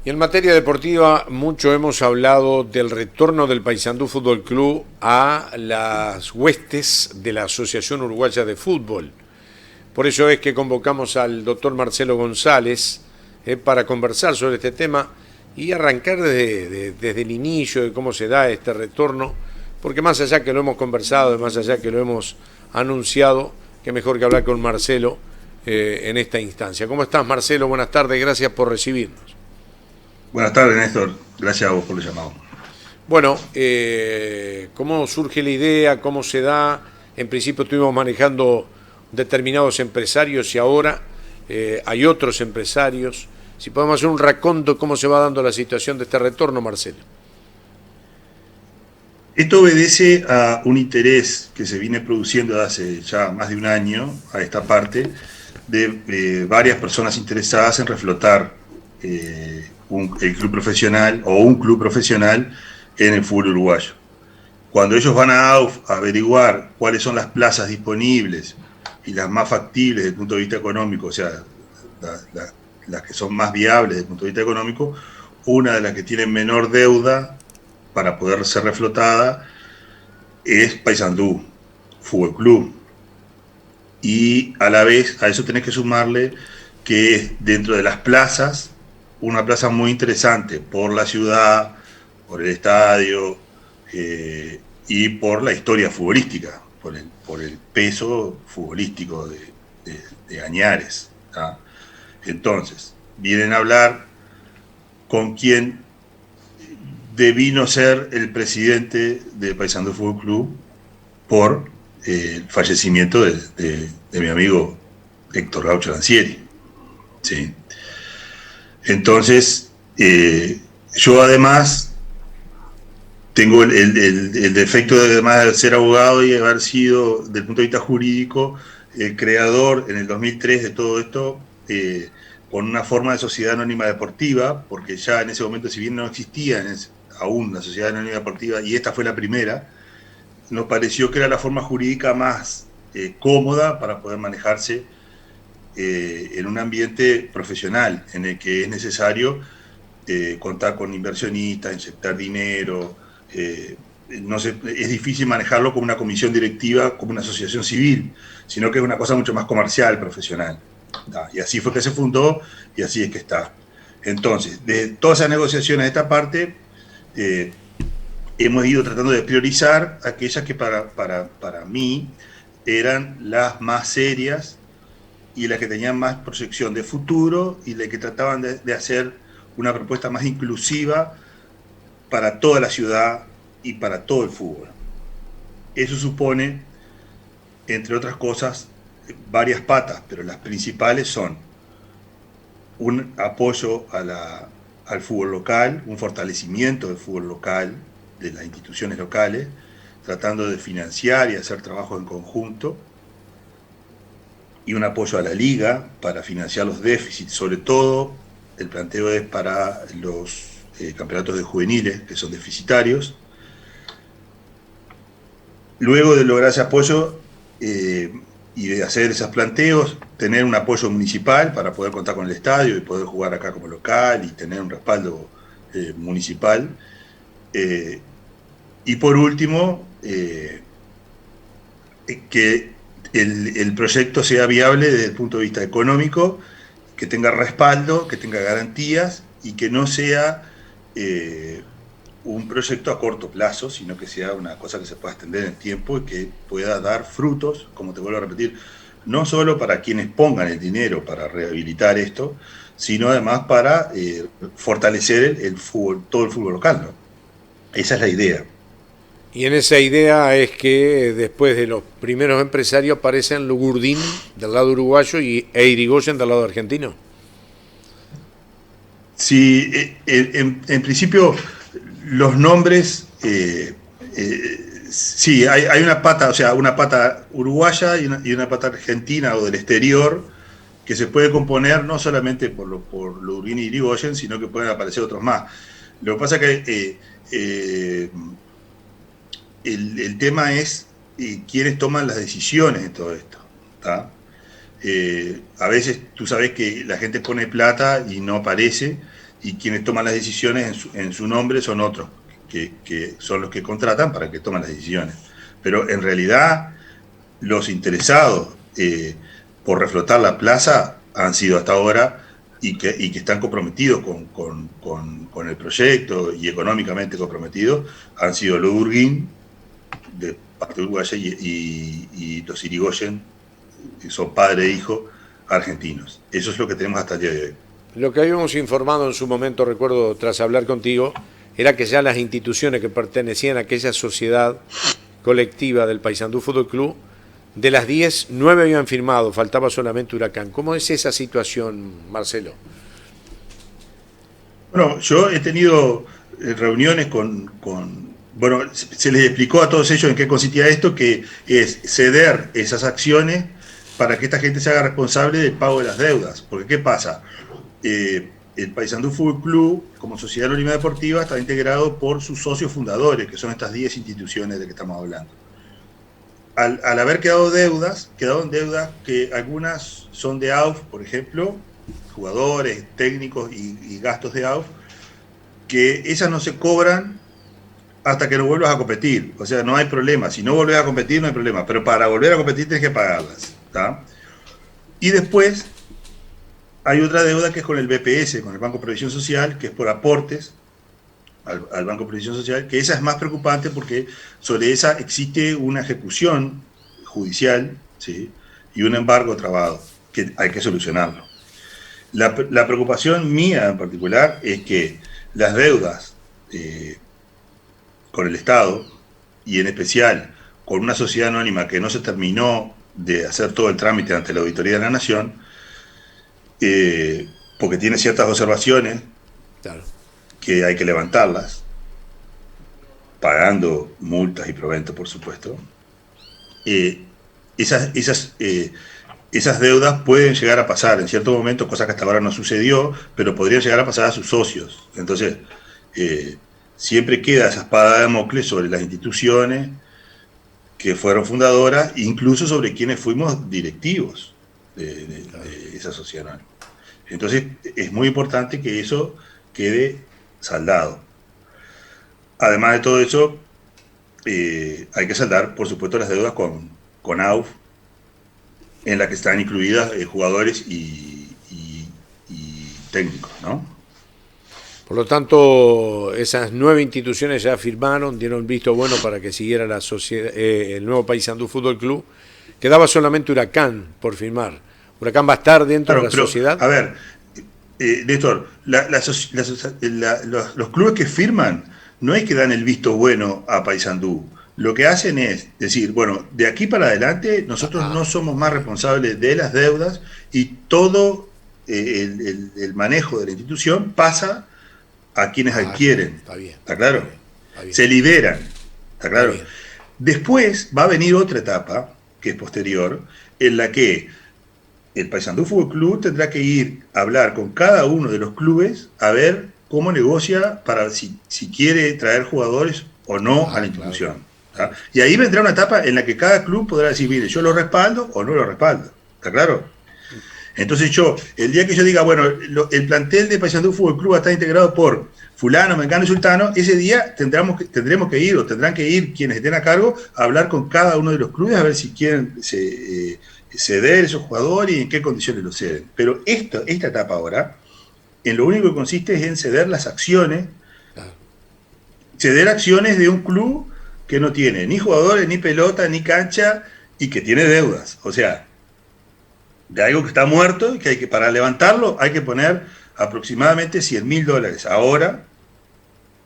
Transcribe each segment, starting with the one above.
Y en materia deportiva, mucho hemos hablado del retorno del Paysandú Fútbol Club a las huestes de la Asociación Uruguaya de Fútbol. Por eso es que convocamos al doctor Marcelo González para conversar sobre este tema y arrancar desde el inicio de cómo se da este retorno, porque más allá que lo hemos conversado, más allá que lo hemos anunciado, qué mejor que hablar con Marcelo en esta instancia. ¿Cómo estás, Marcelo? Buenas tardes, gracias por recibirnos. Buenas tardes, Néstor. Gracias a vos por el llamado. Bueno, ¿cómo surge la idea? ¿Cómo se da? En principio estuvimos manejando determinados empresarios y ahora hay otros empresarios. Si podemos hacer un raconto de cómo se va dando la situación de este retorno, Marcelo. Esto obedece a un interés que se viene produciendo hace ya más de un año a esta parte de varias personas interesadas en reflotar el club profesional o un club profesional en el fútbol uruguayo. Cuando ellos van a averiguar cuáles son las plazas disponibles y las más factibles desde el punto de vista económico, o sea, las que son más viables desde el punto de vista económico, una de las que tienen menor deuda para poder ser reflotada es Paysandú Fútbol Club. Y a la vez a eso tenés que sumarle que es dentro de las plazas, una plaza muy interesante por la ciudad, por el estadio y por la historia futbolística, por el peso futbolístico de Añares, ¿tá? Entonces, vienen a hablar con quien devino ser el presidente de Paysandú Fútbol Club por el fallecimiento de mi amigo Héctor Gaucho Lancieri. ¿Sí? Entonces, yo además tengo el defecto de, además de ser abogado y haber sido, desde el punto de vista jurídico, el creador en el 2003 de todo esto, con una forma de sociedad anónima deportiva, porque ya en ese momento, si bien no existía aún la sociedad anónima deportiva, y esta fue la primera, nos pareció que era la forma jurídica más cómoda para poder manejarse en un ambiente profesional, en el que es necesario contar con inversionistas, inyectar dinero. No sé, es difícil manejarlo como una comisión directiva, como una asociación civil, sino que es una cosa mucho más comercial, profesional. Y así fue que se fundó y así es que está. Entonces, de todas esas negociaciones de esta parte, hemos ido tratando de priorizar aquellas que para mí eran las más serias y las que tenían más proyección de futuro y las que trataban de hacer una propuesta más inclusiva para toda la ciudad y para todo el fútbol. Eso supone, entre otras cosas, varias patas, pero las principales son un apoyo al fútbol local, un fortalecimiento del fútbol local, de las instituciones locales, tratando de financiar y hacer trabajos en conjunto, y un apoyo a la liga para financiar los déficits, sobre todo el planteo es para los campeonatos de juveniles, que son deficitarios. Luego de lograr ese apoyo y de hacer esos planteos, tener un apoyo municipal para poder contar con el estadio y poder jugar acá como local y tener un respaldo municipal. Y por último, que el proyecto sea viable desde el punto de vista económico, que tenga respaldo, que tenga garantías y que no sea un proyecto a corto plazo, sino que sea una cosa que se pueda extender en el tiempo y que pueda dar frutos, como te vuelvo a repetir, no solo para quienes pongan el dinero para rehabilitar esto, sino además para fortalecer el fútbol, todo el fútbol local, ¿no? Esa es la idea. Y en esa idea es que después de los primeros empresarios aparecen Lugurdín del lado uruguayo e Irigoyen del lado argentino. Sí, en principio los nombres, sí, hay una pata, o sea, una pata uruguaya y una pata argentina o del exterior que se puede componer no solamente por Lugurdín y Irigoyen, sino que pueden aparecer otros más. Lo que pasa es que el tema es quiénes toman las decisiones de todo esto, ¿tá? A veces tú sabes que la gente pone plata y no aparece, y quienes toman las decisiones en su nombre son otros, que son los que contratan para que tomen las decisiones. Pero en realidad los interesados por reflotar la plaza han sido hasta ahora y que están comprometidos con el proyecto y económicamente comprometidos, han sido los Urguín, de parte uruguaya, y los Irigoyen, que son padre e hijo argentinos. Eso es lo que tenemos hasta el día de hoy. Lo que habíamos informado en su momento, recuerdo, tras hablar contigo, era que ya las instituciones que pertenecían a aquella sociedad colectiva del Paysandú Fútbol Club, de las 10, 9 habían firmado, faltaba solamente Huracán. ¿Cómo es esa situación, Marcelo? Bueno, yo he tenido reuniones bueno, se les explicó a todos ellos en qué consistía esto, que es ceder esas acciones para que esta gente se haga responsable del pago de las deudas. Porque ¿qué pasa? El Paysandú Fútbol Club, como sociedad anónima deportiva, está integrado por sus socios fundadores, que son estas 10 instituciones de que estamos hablando. Al haber quedado en deudas que algunas son de AUF, por ejemplo, jugadores, técnicos y gastos de AUF, que esas no se cobran hasta que no vuelvas a competir. O sea, no hay problema. Si no volvés a competir, no hay problema. Pero para volver a competir tienes que pagarlas, ¿tá? Y después hay otra deuda que es con el BPS, con el Banco de Previsión Social, que es por aportes al Banco de Previsión Social, que esa es más preocupante porque sobre esa existe una ejecución judicial, ¿sí? Y un embargo trabado, que hay que solucionarlo. La preocupación mía en particular es que las deudas con el Estado, y en especial con una sociedad anónima que no se terminó de hacer todo el trámite ante la Auditoría de la Nación, porque tiene ciertas observaciones, claro, que hay que levantarlas, pagando multas y proventos, por supuesto. Esas deudas pueden llegar a pasar en cierto momento, cosa que hasta ahora no sucedió, pero podrían llegar a pasar a sus socios. Entonces, siempre queda esa espada de Damocles sobre las instituciones que fueron fundadoras, incluso sobre quienes fuimos directivos de esa sociedad anónima. Entonces, es muy importante que eso quede saldado. Además de todo eso, hay que saldar, por supuesto, las deudas con AUF, en la que están incluidas jugadores y técnicos, ¿no? Por lo tanto, esas 9 instituciones ya firmaron, dieron visto bueno para que siguiera la sociedad, el nuevo Paysandú Fútbol Club. Quedaba solamente Huracán por firmar. ¿Huracán va a estar dentro de la sociedad? A ver, Néstor, los clubes que firman no es que dan el visto bueno a Paysandú. Lo que hacen es decir, bueno, de aquí para adelante nosotros no somos más responsables de las deudas y todo el manejo de la institución pasa a quienes adquieren. Está bien. ¿Está claro? Está bien. Se liberan. ¿Está claro? Después va a venir otra etapa, que es posterior, en la que el Paysandú Fútbol Club tendrá que ir a hablar con cada uno de los clubes a ver cómo negocia para si quiere traer jugadores o no a la institución. Claro. Y ahí vendrá una etapa en la que cada club podrá decir, mire, yo lo respaldo o no lo respaldo. ¿Está claro? Entonces el día que yo diga, bueno, el plantel de Paysandú Fútbol Club está integrado por fulano, mengano y sultano, ese día tendremos que ir, o tendrán que ir quienes estén a cargo, a hablar con cada uno de los clubes a ver si quieren ceder esos jugadores y en qué condiciones lo ceden. Pero esta etapa ahora, en lo único que consiste es en ceder las acciones, ceder acciones de un club que no tiene ni jugadores, ni pelota, ni cancha, y que tiene deudas. O sea, de algo que está muerto y que para levantarlo hay que poner aproximadamente $100.000 ahora,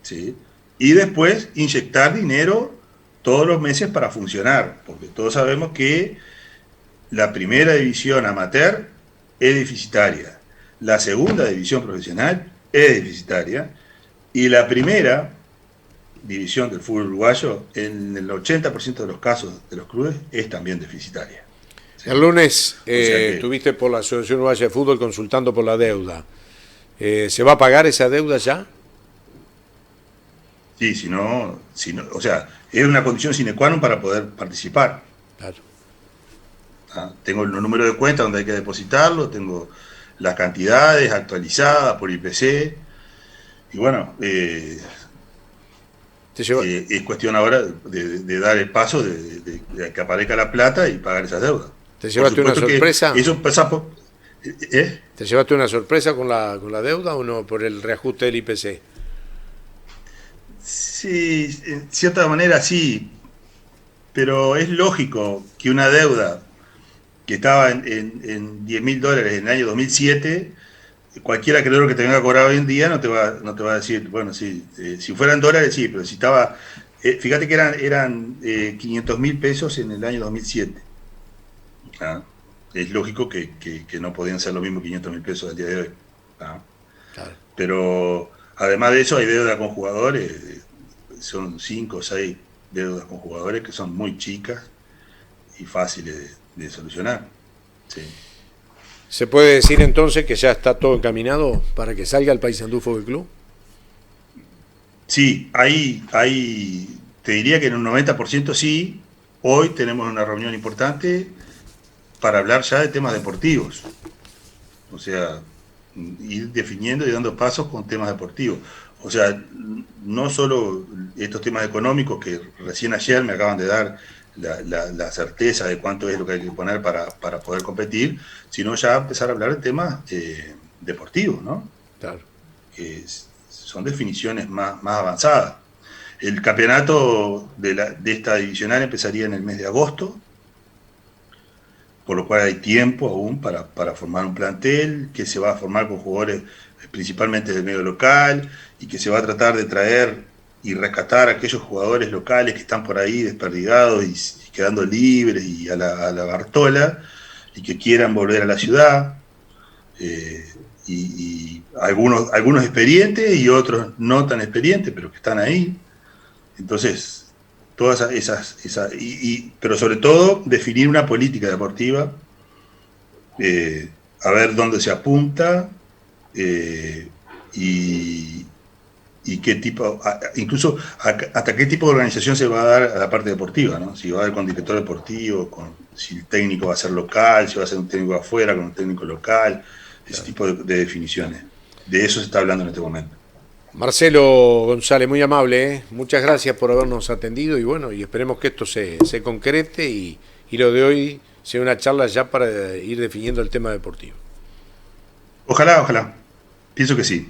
¿sí? Y después inyectar dinero todos los meses para funcionar, porque todos sabemos que la primera división amateur es deficitaria, la segunda división profesional es deficitaria y la primera división del fútbol uruguayo en el 80% de los casos de los clubes es también deficitaria. ¿Sí? El lunes estuviste por la Asociación Uruguaya de Fútbol consultando por la deuda. ¿Se va a pagar esa deuda ya? Sí, si no, o sea, es una condición sine qua non para poder participar. Claro. Tengo el número de cuenta donde hay que depositarlo, tengo las cantidades actualizadas por IPC, Y bueno, Te lleva- es cuestión ahora de dar el paso de que aparezca la plata y pagar esas deudas. ¿Te Por llevaste una supuesto que sorpresa? eso pasa por... ¿eh? ¿Te llevaste una sorpresa con la deuda o no por el reajuste del IPC? Sí, en cierta manera sí, pero es lógico que una deuda que estaba en $10.000 en el año 2007, cualquier acreedor que te venga a cobrar hoy en día no te va a decir, bueno, sí, si fueran dólares sí, pero si estaba, fíjate que eran 500.000 pesos en el año 2007. ¿Ah? Es lógico que no podían ser lo mismo 500.000 pesos al día de hoy. ¿Ah? Claro. Pero además de eso hay deuda con jugadores, son 5 o 6 deudas con jugadores que son muy chicas y fáciles de solucionar. Sí. ¿Se puede decir entonces que ya está todo encaminado para que salga el Paysandú Fútbol Club? Sí, te diría que en un 90% sí. Hoy tenemos una reunión importante para hablar ya de temas deportivos. O sea, ir definiendo y dando pasos con temas deportivos. O sea, no solo estos temas económicos que recién ayer me acaban de dar la certeza de cuánto es lo que hay que poner para poder competir, sino ya empezar a hablar de temas deportivos, ¿no? Claro. Son definiciones más avanzadas. El campeonato de esta divisional empezaría en el mes de agosto, por lo cual hay tiempo aún para formar un plantel que se va a formar con jugadores principalmente del medio local y que se va a tratar de traer y rescatar a aquellos jugadores locales que están por ahí desperdigados y quedando libres y a la Bartola y que quieran volver a la ciudad. eh, y algunos experientes y otros no tan experientes, pero que están ahí. Entonces, todas pero sobre todo definir una política deportiva, a ver dónde se apunta eh, y, y qué tipo, incluso hasta qué tipo de organización se va a dar a la parte deportiva, ¿no? Si va a dar con director deportivo, si el técnico va a ser local, si va a ser un técnico afuera con un técnico local, ese Claro. tipo de definiciones. De eso se está hablando en este momento. Marcelo González, muy amable, ¿eh? Muchas gracias por habernos atendido y bueno, y esperemos que esto se concrete y lo de hoy sea una charla ya para ir definiendo el tema deportivo. Ojalá, ojalá. Pienso que sí.